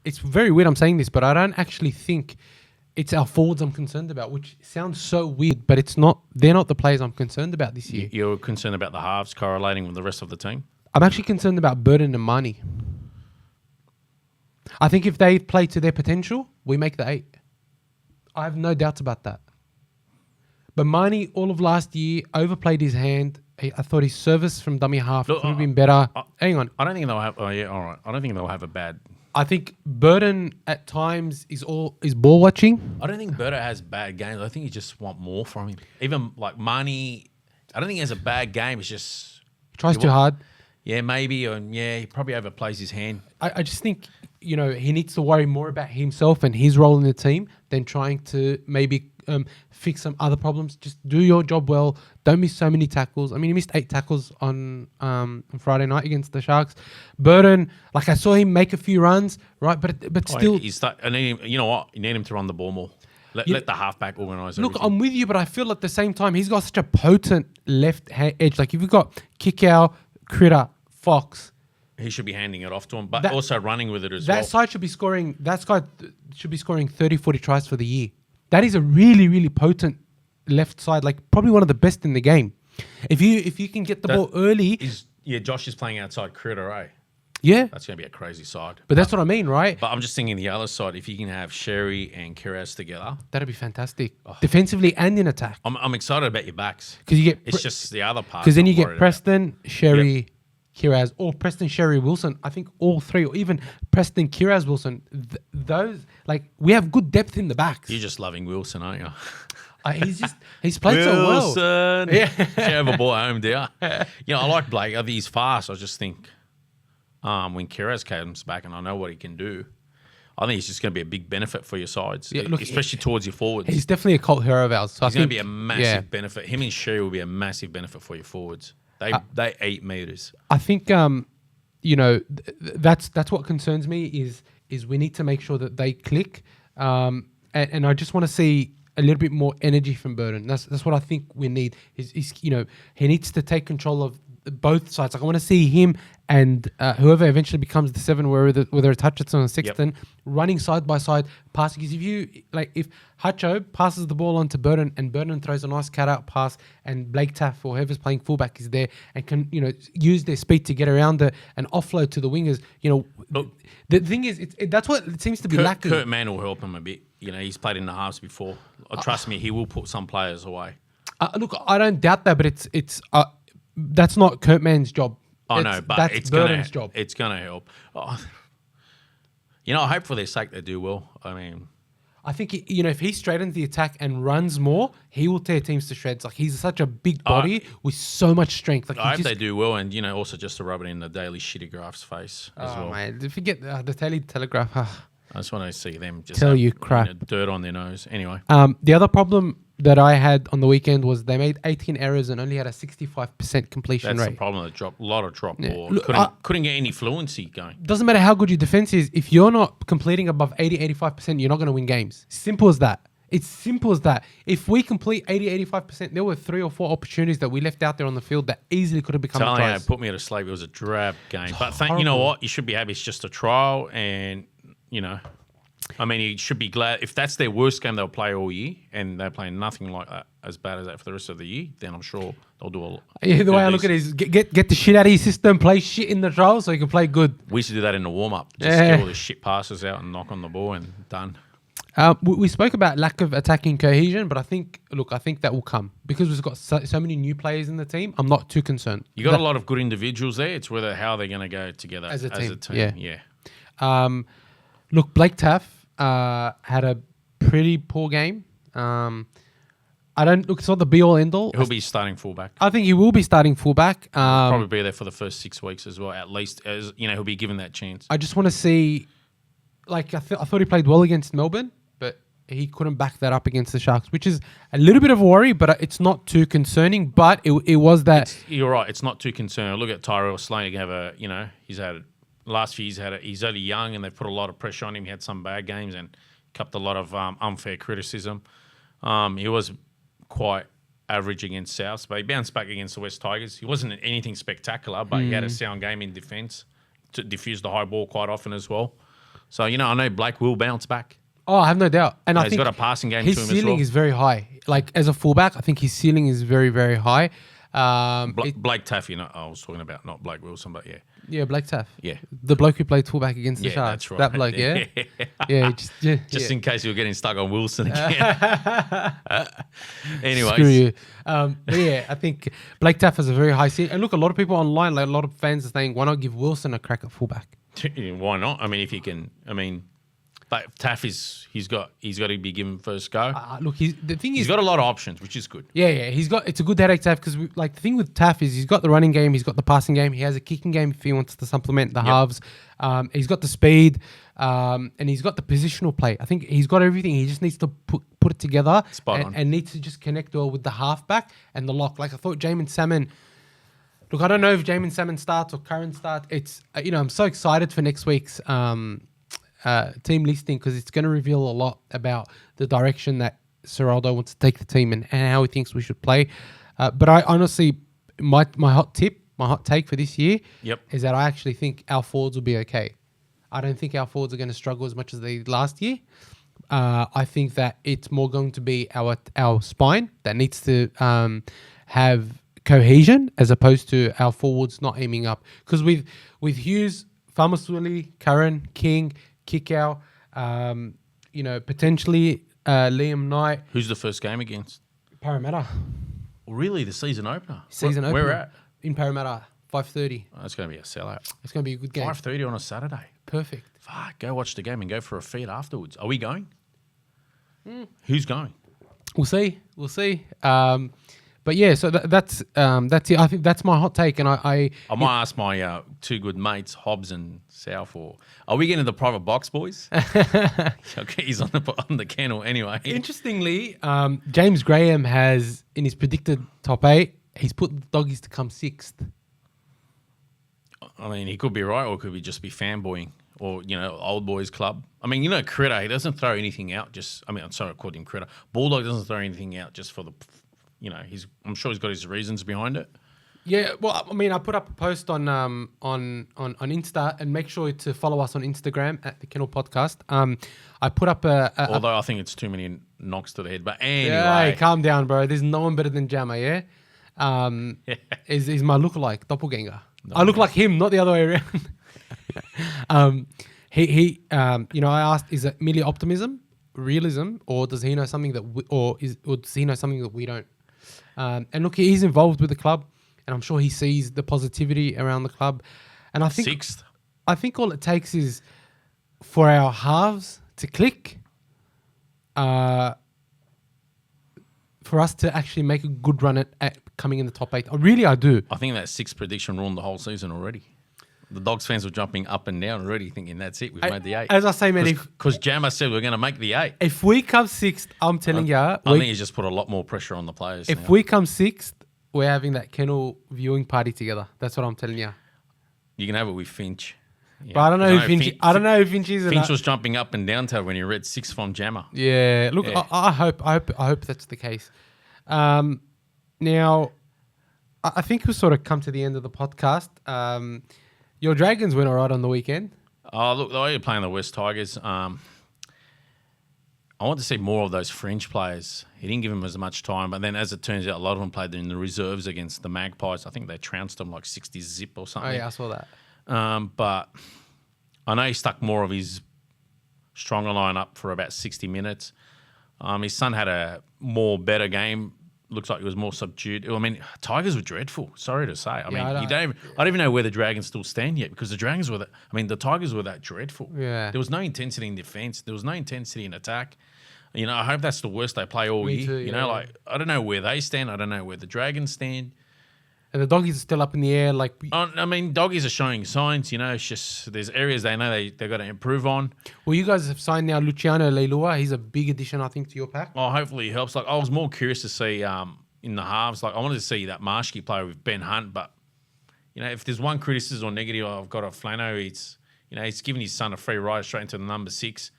S1: it's very weird I'm saying this, but I don't actually think it's our forwards I'm concerned about, which sounds so weird, but it's not. They're not the players I'm concerned about this year.
S2: You're concerned about the halves correlating with the rest of the team?
S1: I'm actually concerned about Burden and Marnie. I think if they play to their potential, we make the 8. I have no doubts about that. But Marnie, all of last year, overplayed his hand. I thought his service from dummy half could have been better. Hang on.
S2: I don't think they'll have... Oh, yeah, all right. I don't think they'll have a bad...
S1: I think Burden at times is ball watching.
S2: I don't think Berto has bad games. I think you just want more from him. Even like Marnie, I don't think he has a bad game. It's just...
S1: He tries too hard.
S2: Yeah, maybe. And yeah, he probably overplays his hand.
S1: I just think, he needs to worry more about himself and his role in the team than trying to maybe fix some other problems. Just do your job well. Don't miss so many tackles. I mean, he missed 8 tackles on Friday night against the Sharks. Burden, like I saw him make a few runs, right? But still...
S2: You know what? You need him to run the ball more. Let the halfback organise everything.
S1: Look, I'm with you, but I feel at the same time, he's got such a potent left edge. Like if you've got Kickow, Critter, Fox...
S2: He should be handing it off to him, but also running with it as well.
S1: That side should be scoring... That guy should be scoring 30, 40 tries for the year. That is a really, really potent left side, like probably one of the best in the game. If you can get the ball early...
S2: Josh is playing outside Critter, eh?
S1: Yeah.
S2: That's going to be a crazy side.
S1: But that's what I mean, right?
S2: But I'm just thinking the other side, if you can have Sherry and Kiraz together...
S1: That'd be fantastic. Defensively and in attack.
S2: I'm excited about your backs.
S1: Because you get...
S2: It's just the other part.
S1: Because then you get Preston, Sherry... Kiraz or Preston Sherry Wilson. I think all three, or even Preston Kiraz Wilson. Those, like, we have good depth in the backs.
S2: You're just loving Wilson, aren't you?
S1: He's played so well.
S2: Wilson. Yeah. She have a ball home, do you? I like Blake. I think he's fast. I just think when Kiraz comes back, and I know what he can do, I think he's just going to be a big benefit for your sides, especially towards your forwards.
S1: He's definitely a cult hero of ours. So
S2: he's going to be a massive benefit. Him and Sherry will be a massive benefit for your forwards. They 8 meters.
S1: I think that's what concerns me is we need to make sure that they click, and I just want to see a little bit more energy from Burden. That's what I think we need. He needs to take control of both sides. Like I want to see him and whoever eventually becomes the 7, whether it's Hutchinson or Sexton, running side by side, passing. Because if Hutcho passes the ball on to Burden and Burden throws a nice cut-out pass and Blake Taff or whoever's playing fullback is there and can use their speed to get around and offload to the wingers. The thing is, that's what it seems to be lacking.
S2: Kurt Mann will help him a bit. He's played in the halves before. Trust me, he will put some players away.
S1: Look, I don't doubt that, but it's that's not Kurt Mann's job.
S2: I know, but
S1: that's Burden's job.
S2: It's going to help. I hope for their sake they do well. I mean,
S1: I think if he straightens the attack and runs more, he will tear teams to shreds. Like he's such a big body with so much strength. Like
S2: I hope they do well, and also just to rub it in the Daily Shitty Graph's face as well.
S1: Man, forget the Daily Telegraph.
S2: I just want to see them just
S1: tell you crap,
S2: dirt on their nose. Anyway,
S1: the other problem that I had on the weekend was they made 18 errors and only had a 65% completion rate.
S2: That's the problem. A lot of drop ball.
S1: Look,
S2: couldn't get any fluency going.
S1: Doesn't matter how good your defense is. If you're not completing above 80-85%, you're not going to win games. Simple as that. It's simple as that. If we complete 80-85%, there were 3 or 4 opportunities that we left out there on the field that easily could have become a tries.
S2: Put me to sleep. It was a drab game. But you know what? You should be happy. It's just a trial, and I mean, you should be glad. If that's their worst game they'll play all year and they're playing nothing like that, as bad as that for the rest of the year, then I'm sure they'll do a lot.
S1: Yeah, the way I look at it is get the shit out of your system, play shit in the trial so you can play good.
S2: We used to do that in the warm-up. Just get all the shit passes out and knock on the ball and done.
S1: We spoke about lack of attacking cohesion, but I think that will come because we've got so many new players in the team. I'm not too concerned.
S2: You got a lot of good individuals there. It's whether how they're going to go together
S1: As a team.
S2: Yeah.
S1: Look, Blake Taff had a pretty poor game. It's not the be all end all.
S2: He'll be starting fullback.
S1: I think he will be starting fullback.
S2: Probably be there for the first 6 weeks as well, at least. As he'll be given that chance.
S1: I just want to see, I thought he played well against Melbourne, but he couldn't back that up against the Sharks, which is a little bit of a worry, but it's not too concerning. But it was that.
S2: You're right. It's not too concerning. Look at Tyrell Slane. He's had last few years he's only young, and they've put a lot of pressure on him. He had some bad games and copped a lot of unfair criticism. He was quite average against South, but he bounced back against the West Tigers. He wasn't anything spectacular, but he had a sound game in defence to diffuse the high ball quite often as well. So, I know Blake will bounce back.
S1: Oh, I have no doubt. And I think
S2: he's got a passing game
S1: his
S2: to him as well.
S1: His ceiling is very high. As a fullback, I think his ceiling is very, very high.
S2: Blake Taff, I was talking about, not Blake Wilson, but yeah.
S1: Yeah, Blake Taff.
S2: Yeah.
S1: The bloke who played fullback against the Sharks.
S2: That's right.
S1: That bloke, yeah?
S2: Just in case you were getting stuck on Wilson again. Anyways.
S1: Screw you. But yeah, I think Blake Taff has a very high ceiling. And look, a lot of people online, a lot of fans are saying, why not give Wilson a crack at fullback?
S2: Why not? I mean, if you can, but Taff he's got to be given first go.
S1: Look, he's
S2: got a lot of options, which is good.
S1: Yeah, it's a good headache to have because the thing with Taff is he's got the running game, he's got the passing game, he has a kicking game if he wants to supplement the halves. He's got the speed, and he's got the positional play. I think he's got everything. He just needs to put it together and needs to just connect well with the halfback and the lock. I thought Jamin Salmon. Look, I don't know if Jamin Salmon starts or Curran starts. It's I'm so excited for next week's team listing because it's going to reveal a lot about the direction that Seraldo wants to take the team and how he thinks we should play. But I honestly, my hot take for this year is that I actually think our forwards will be okay. I don't think our forwards are going to struggle as much as they did last year. I think that it's more going to be our spine that needs to have cohesion as opposed to our forwards not aiming up. Because with Hughes, Famasuli, Curran, King, Kickow, potentially Liam Knight.
S2: Who's the first game against?
S1: Parramatta.
S2: Really, the season opener?
S1: Opener.
S2: Where at?
S1: In Parramatta, 5:30.
S2: Oh, it's going to be a sellout.
S1: It's going to be a good game.
S2: 5:30 on a Saturday.
S1: Perfect.
S2: Fuck, go watch the game and go for a feed afterwards. Are we going? Who's going?
S1: We'll see. But yeah, so that's it. I think that's my hot take, and I
S2: might ask my two good mates, Hobbs and South, or are we getting the private box, boys? Okay, he's on the Kennel anyway.
S1: Interestingly, James Graham has in his predicted top 8, he's put the Doggies to come 6th.
S2: I mean, he could be right, or could be just be fanboying, or old boys club. I mean, Critter, he doesn't throw anything out. I'm sorry, I called him Critter. Bulldog doesn't throw anything out just for the. I'm sure he's got his reasons behind it.
S1: Yeah, well, I mean, I put up a post on Insta, and make sure to follow us on Instagram at the Kennel Podcast. I put up
S2: although I think it's too many knocks to the head, but anyway.
S1: Yeah, hey, calm down, bro. There's no one better than Jammer, yeah? Is my lookalike, doppelganger. No, I look like him, not the other way around. I asked, is it merely optimism, realism, or does he know something or does he know something that we don't? And look, he's involved with the club, and I'm sure he sees the positivity around the club. And I think
S2: 6th.
S1: I think all it takes is for our halves to click, for us to actually make a good run at coming in the top 8. I do.
S2: I think that 6th prediction ruined the whole season already. The Dogs fans were jumping up and down already, thinking that's it. We've made the 8.
S1: As I say, man,
S2: because Jammer said we're going to make the 8.
S1: If we come 6th, I'm telling you,
S2: I think he's just put a lot more pressure on the players.
S1: If we come 6th, we're having that Kennel viewing party together. That's what I'm telling you.
S2: You can have it with Finch. Yeah.
S1: But I don't know who Finch. I don't know who Finch is.
S2: Finch was jumping up and down to when he read 6th from Jammer.
S1: Yeah, look, yeah. I hope that's the case. Now, I think we'll sort of come to the end of the podcast. Your Dragons went all right on the weekend.
S2: Oh, look, the way you're playing the West Tigers, I want to see more of those French players. He didn't give them as much time, but then as it turns out, a lot of them played in the reserves against the Magpies. I think they trounced them like 60 zip or something.
S1: Oh, yeah, I saw that.
S2: But I know he stuck more of his stronger lineup for about 60 minutes. His son had a better game. Looks like he was more subdued. I mean, Tigers were dreadful. Sorry to say. I don't even know where the Dragons still stand yet because the Dragons were the Tigers were that dreadful.
S1: Yeah.
S2: There was no intensity in defence. There was no intensity in attack. You know, I hope that's the worst they play all year.
S1: Too,
S2: you know, like I don't know where they stand. I don't know where the Dragons stand.
S1: And the Doggies are still up in the air. Like,
S2: I mean, Doggies are showing signs. You know, it's just there's areas they know they've got to improve on.
S1: well, you guys have signed now Luciano Leilua. He's a big addition, I think, to your pack.
S2: Oh, hopefully it helps. Like I was more curious to see in the halves. Like I wanted to see that Marshke play with Ben Hunt, but you know, if there's one criticism or negative I've got of Flano, he's given his son a free ride straight into the number 6.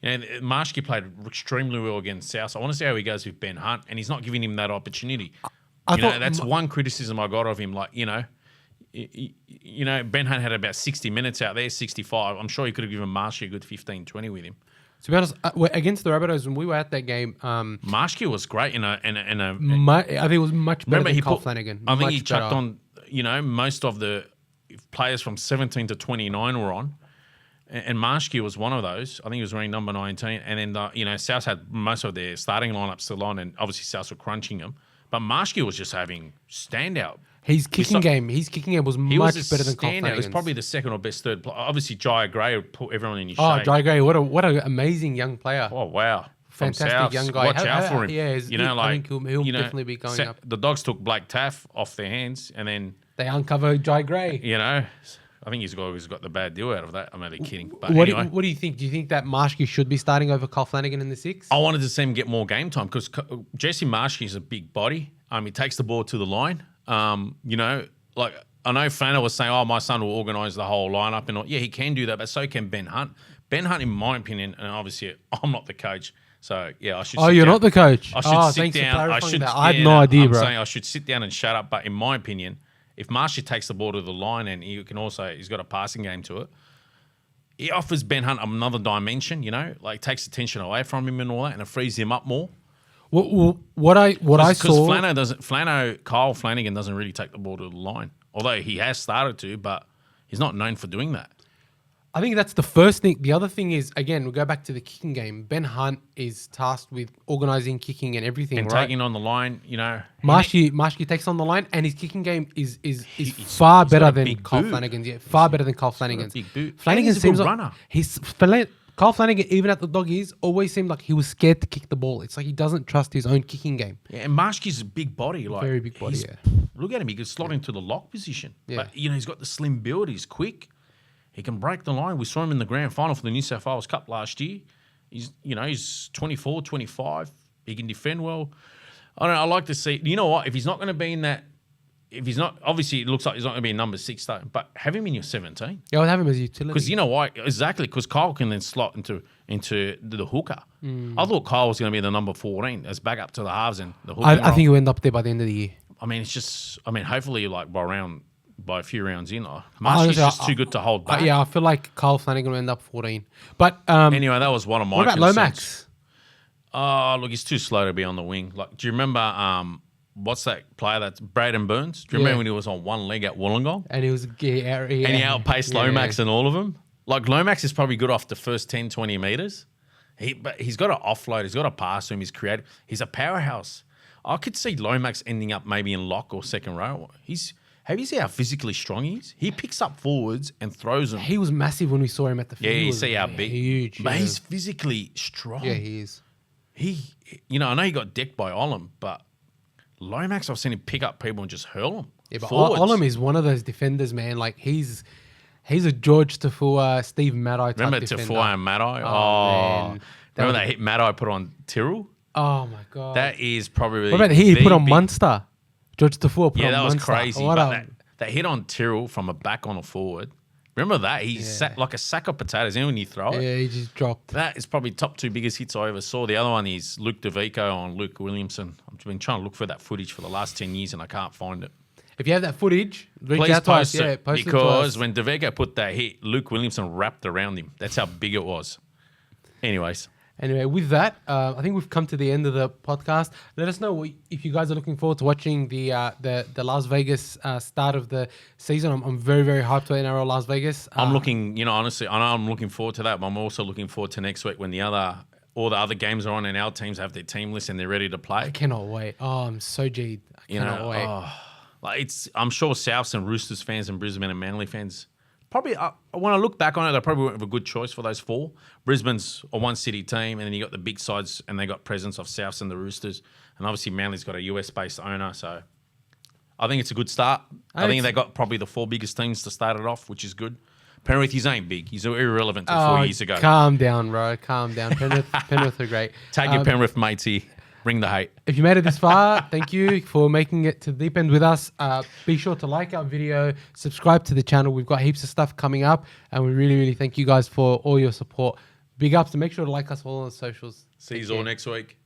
S2: You know, Marshke played extremely well against South. So I want to see how he goes with Ben Hunt, and he's not giving him that opportunity. That's one criticism I got of him. Like, Ben Hunt had about 60 minutes out there, 65. I'm sure he could have given Marshke a good 15, 20 with him.
S1: To be honest, against the Rabbitohs, when we were at that game,
S2: Marshke was great I
S1: think it was much better than Carl Flanagan.
S2: I think he chucked on, most of the players from 17 to 29 were on. And Marshke was one of those. I think he was wearing number 19. And then, South had most of their starting lineup still on, and obviously South were crunching them. But Marshke was just having standout.
S1: His kicking game was much better than Carl Flanagan's.
S2: He was probably the second or best third player. Obviously, Jai Gray would put everyone in his
S1: shape.
S2: shape.
S1: Jai Gray, what an amazing young player.
S2: Oh, wow.
S1: Fantastic young guy.
S2: Watch out for him.
S1: Yeah, I think he'll definitely be going up.
S2: The Dogs took Blake Taff off their hands, and then
S1: they uncovered Jai Gray.
S2: I think he's got the bad deal out of that. I'm only kidding. But
S1: what do you think? Do you think that Marshke should be starting over Carl Flanagan in the 6?
S2: I wanted to see him get more game time because Jesse Marshke is a big body. He takes the ball to the line. Like I know Flano was saying, "Oh, my son will organise the whole lineup," and all. Yeah, he can do that, but so can Ben Hunt. Ben Hunt, in my opinion, and obviously I'm not the coach, so yeah, I should.
S1: Oh, you're not the coach.
S2: I should sit down.
S1: I had no idea, bro.
S2: I'm saying I should sit down and shut up. But in my opinion, if Marshke takes the ball to the line and he's got a passing game to it, he offers Ben Hunt another dimension. Like takes attention away from him and all that, and it frees him up more.
S1: What I saw,
S2: because Kyle Flanagan doesn't really take the ball to the line, although he has started to, but he's not known for doing that.
S1: I think that's the first thing. The other thing is, again, we'll go back to the kicking game. Ben Hunt is tasked with organising kicking and everything,
S2: and
S1: right?
S2: taking on the line.
S1: Marshke takes on the line, and his kicking game is far better than Carl Flanagan's. Yeah, far better than Carl Flanagan's.
S2: Big boot.
S1: Flanagan
S2: seems like runner.
S1: Carl Flanagan, even at the Doggies, always seemed like he was scared to kick the ball. It's like he doesn't trust his own kicking game.
S2: Yeah, and Marshke's a big body.
S1: Very big body, yeah.
S2: Look at him. He can slot into the lock position.
S1: Yeah.
S2: But, he's got the slim build. He's quick. He can break the line. We saw him in the grand final for the New South Wales Cup last year. He's 24, 25. He can defend well. I don't know. I like to see. You know what? If he's not going to be in that, if he's not, obviously it looks like he's not going to be in number 6 though. But have him in your 17.
S1: Yeah, I'll have him as utility.
S2: Because you know why? Exactly. Because Kyle can then slot into the hooker. I thought Kyle was going to be the number 14 as back up to the halves and the hooker.
S1: I think he'll end up there by the end of the year.
S2: I mean, it's just. I mean, hopefully, like by a few rounds in, Marshke's just too good to hold back.
S1: Yeah, I feel like Kyle Flanagan will end up 14. But
S2: anyway, that was one of my.
S1: What about
S2: concerns.
S1: Lomax?
S2: Oh, look, he's too slow to be on the wing. Like, do you remember what's that player that's Braden Burns? Do you remember when he was on one leg at Wollongong?
S1: And he was and
S2: he outpaced Lomax and all of them. Like Lomax is probably good off the first 10, 20 meters. But he's got to offload. He's got to pass to him. He's creative. He's a powerhouse. I could see Lomax ending up maybe in lock or second row. Have you seen how physically strong he is? He picks up forwards and throws them.
S1: He was massive when we saw him at the field.
S2: Yeah, you see how big.
S1: Huge.
S2: But he's physically strong.
S1: Yeah, he is.
S2: I know he got decked by Olam, but Lomax, I've seen him pick up people and just hurl them.
S1: Yeah, but Olam is one of those defenders, man. Like, he's a George Tafua, Steve Maddai type
S2: Remember
S1: defender.
S2: Tafua and Maddai?
S1: Man.
S2: Remember that hit Maddai put on Tyrrell?
S1: Oh, my God.
S2: That is probably...
S1: What about the hit he put on Munster? George Tafua put on Munster.
S2: Yeah, that was crazy. That hit on Tyrrell from a back on a forward. Remember that? He sat like a sack of potatoes. And when you throw it...
S1: Yeah, he just dropped.
S2: That is probably top 2 biggest hits I ever saw. The other one is Luke DeVico on Luke Williamson. I've been trying to look for that footage for the last 10 years and I can't find it.
S1: If you have that footage, reach
S2: Please
S1: out to us.
S2: post it, because when DeVico put that hit, Luke Williamson wrapped around him. That's how big it was. Anyways.
S1: Anyway, with that, I think we've come to the end of the podcast. Let us know if you guys are looking forward to watching the Las Vegas start of the season. I'm very, very hyped for NRL Las Vegas.
S2: I'm looking, honestly, I know I'm looking forward to that, but I'm also looking forward to next week when all the other games are on and our teams have their team list and they're ready to play.
S1: I cannot wait. Oh, I'm so G'd. I cannot wait.
S2: I'm sure Souths and Roosters fans and Brisbane and Manly fans probably, when I look back on it, they probably went with a good choice for those four. Brisbane's a one-city team, and then you got the big sides, and they got presence of Souths and the Roosters. And obviously Manly's got a US-based owner, so I think it's a good start. I think they got probably the four biggest teams to start it off, which is good. Penrith, he's ain't big. He's irrelevant to 4 years ago.
S1: Calm down, bro. Calm down. Penrith are great.
S2: Tag your Penrith mates here. Bring the hate.
S1: If you made it this far, thank you for making it to the deep end with us. Be sure to like our video, subscribe to the channel. We've got heaps of stuff coming up, and we really, really thank you guys for all your support. Big ups, and make sure to like us all on the socials.
S2: See you all next week.